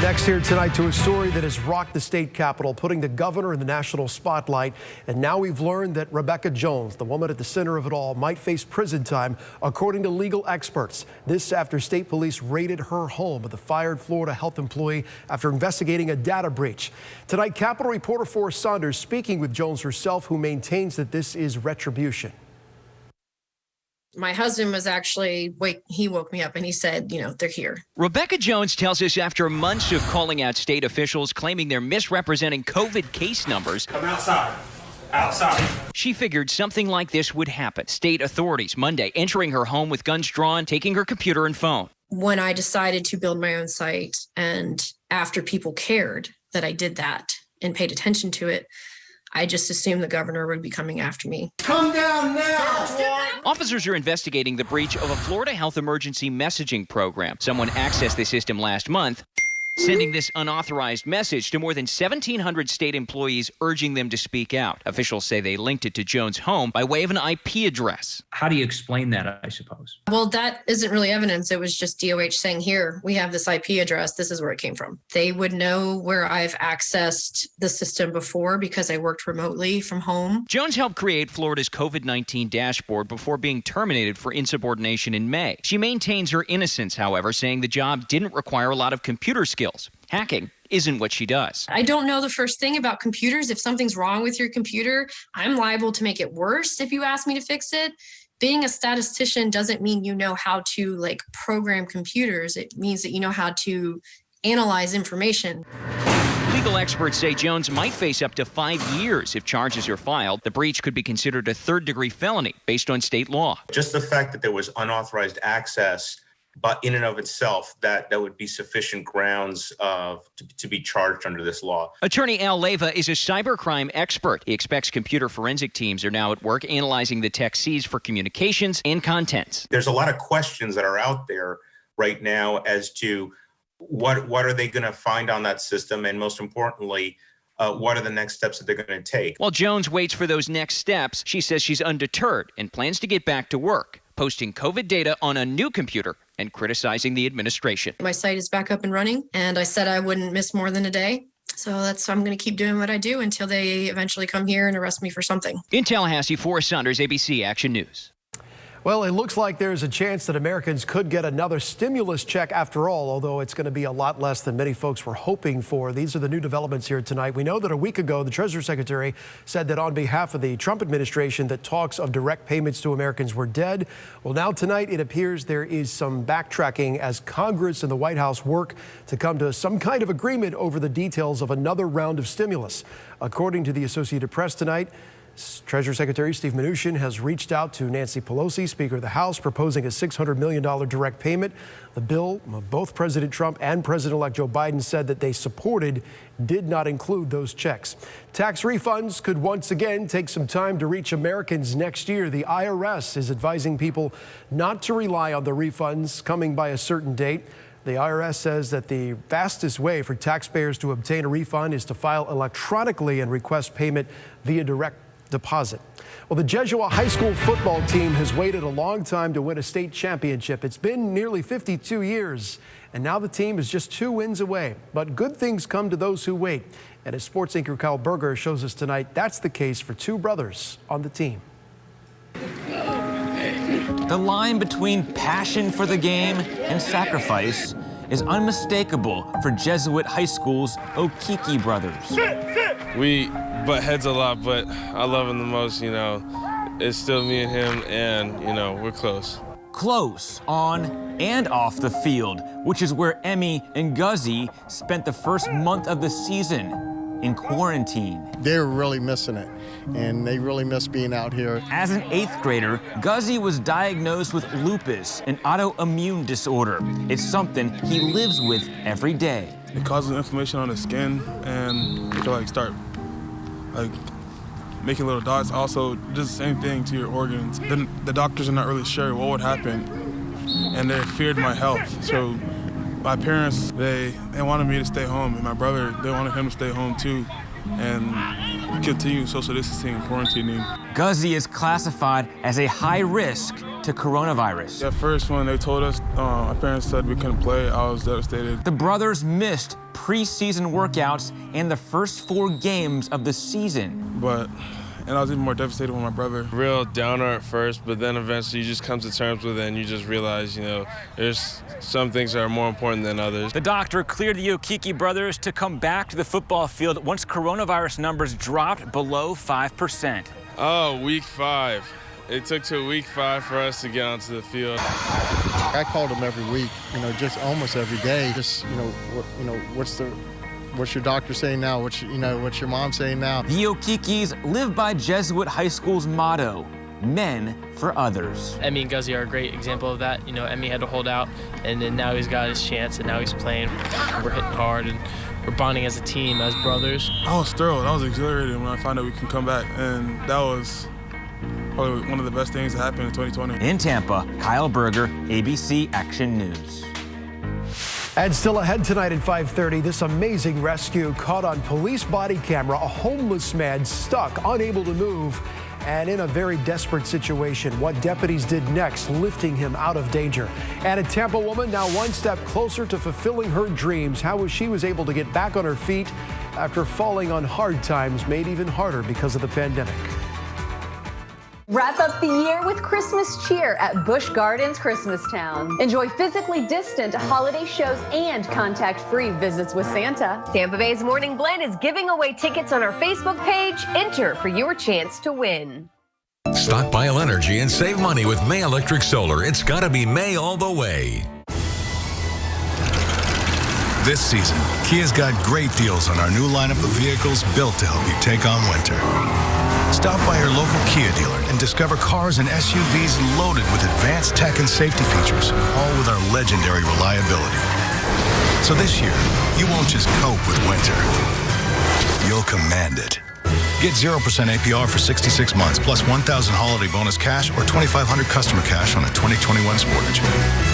Next here tonight to a story that has rocked the state capitol, putting the governor in the national spotlight. And now we've learned that Rebekah Jones, the woman at the center of it all, might face prison time, according to legal experts. This after state police raided her home with a fired Florida health employee after investigating a data breach. Tonight, Capitol reporter Forrest Saunders speaking with Jones herself, who maintains that this is retribution. My husband was actually, he woke me up and he said, they're here. Rebekah Jones tells us after months of calling out state officials claiming they're misrepresenting COVID case numbers. Come outside. Outside. She figured something like this would happen. State authorities Monday entering her home with guns drawn, taking her computer and phone. When I decided to build my own site, and after people cared that I did that and paid attention to it, I just assumed the governor would be coming after me. Come down now! Officers are investigating the breach of a Florida health emergency messaging program. Someone accessed the system last month, sending this unauthorized message to more than 1,700 state employees, urging them to speak out. Officials say they linked it to Jones' home by way of an IP address. How do you explain that, I suppose? Well, that isn't really evidence. It was just DOH saying, here, we have this IP address. This is where it came from. They would know where I've accessed the system before because I worked remotely from home. Jones helped create Florida's COVID-19 dashboard before being terminated for insubordination in May. She maintains her innocence, however, saying the job didn't require a lot of computer skills. Hacking isn't what she does. I don't know the first thing about computers. If something's wrong with your computer, I'm liable to make it worse if you ask me to fix it. Being a statistician doesn't mean you know how to program computers. It means that you know how to analyze information. Legal experts say Jones might face up to 5 years if charges are filed. The breach could be considered a third-degree felony based on state law. Just the fact that there was unauthorized access, but in and of itself, that would be sufficient grounds to be charged under this law. Attorney Al Leyva is a cybercrime expert. He expects computer forensic teams are now at work analyzing the tech seized for communications and contents. There's a lot of questions that are out there right now as to what are they going to find on that system, and most importantly, what are the next steps that they're going to take? While Jones waits for those next steps, she says she's undeterred and plans to get back to work, posting COVID data on a new computer and criticizing the administration. My site is back up and running, and I said I wouldn't miss more than a day. So I'm going to keep doing what I do until they eventually come here and arrest me for something. In Tallahassee, Forrest Saunders, ABC Action News. Well, it looks like there's a chance that Americans could get another stimulus check after all, although it's going to be a lot less than many folks were hoping for. These are the new developments here tonight. We know that a week ago, the Treasury Secretary said that on behalf of the Trump administration that talks of direct payments to Americans were dead. Well, now tonight, it appears there is some backtracking as Congress and the White House work to come to some kind of agreement over the details of another round of stimulus. According to the Associated Press tonight, Treasury Secretary Steve Mnuchin has reached out to Nancy Pelosi, Speaker of the House, proposing a $600 million direct payment. The bill, both President Trump and President-elect Joe Biden said that they supported, did not include those checks. Tax refunds could once again take some time to reach Americans next year. The IRS is advising people not to rely on the refunds coming by a certain date. The IRS says that the fastest way for taxpayers to obtain a refund is to file electronically and request payment via direct deposit. Well, the Jesuit high school football team has waited a long time to win a state championship. It's been nearly 52 years, and now the team is just 2 wins away. But good things come to those who wait. And as sports anchor Kyle Berger shows us tonight, that's the case for 2 brothers on the team. The line between passion for the game and sacrifice is unmistakable for Jesuit High School's Okiki brothers. We butt heads a lot, but I love him the most, It's still me and him, and, we're close. Close on and off the field, which is where Emmy and Guzzy spent the first month of the season in quarantine. They're really missing it, and they really miss being out here. As an 8th grader, Guzzy was diagnosed with lupus, an autoimmune disorder. It's something he lives with every day. It causes inflammation on the skin, and you can start making little dots. Also, does the same thing to your organs. Then the doctors are not really sure what would happen, and they feared my health. So my parents, they wanted me to stay home, and my brother, they wanted him to stay home too, and continue social distancing and quarantining. Guzzy is classified as a high risk to coronavirus. At first, when they told us, my parents said we couldn't play, I was devastated. The brothers missed preseason workouts and the first 4 games of the season. And I was even more devastated with my brother. Real downer at first, but then eventually you just come to terms with it and you just realize, there's some things that are more important than others. The doctor cleared the Okiki brothers to come back to the football field once coronavirus numbers dropped below 5%. Oh, week 5. It took till week 5 for us to get onto the field. I called him every week, just almost every day. Just, what's your doctor saying now? What's your mom saying now? The Okikis live by Jesuit High School's motto, men for others. Emmy and Guzzy are a great example of that. Emmy had to hold out, and then now he's got his chance, and now he's playing. We're hitting hard, and we're bonding as a team, as brothers. I was thrilled. I was exhilarated when I found out we can come back, and that was probably one of the best things that happened in 2020. In Tampa, Kyle Berger, ABC Action News. And still ahead tonight at 5:30, this amazing rescue caught on police body camera. A homeless man stuck, unable to move, and in a very desperate situation. What deputies did next, lifting him out of danger. And a Tampa woman now one step closer to fulfilling her dreams. How she was able to get back on her feet after falling on hard times made even harder because of the pandemic. Wrap up the year with Christmas cheer at Busch Gardens Christmastown. Enjoy physically distant holiday shows and contact-free visits with Santa. Tampa Bay's Morning Blend is giving away tickets on our Facebook page. Enter for your chance to win. Stockpile energy and save money with May Electric Solar. It's gotta be May all the way. This season, Kia's got great deals on our new lineup of vehicles built to help you take on winter. Stop by your local Kia dealer and discover cars and SUVs loaded with advanced tech and safety features, all with our legendary reliability. So this year, you won't just cope with winter. You'll command it. Get 0% APR for 66 months, plus $1,000 holiday bonus cash or $2,500 customer cash on a 2021 Sportage.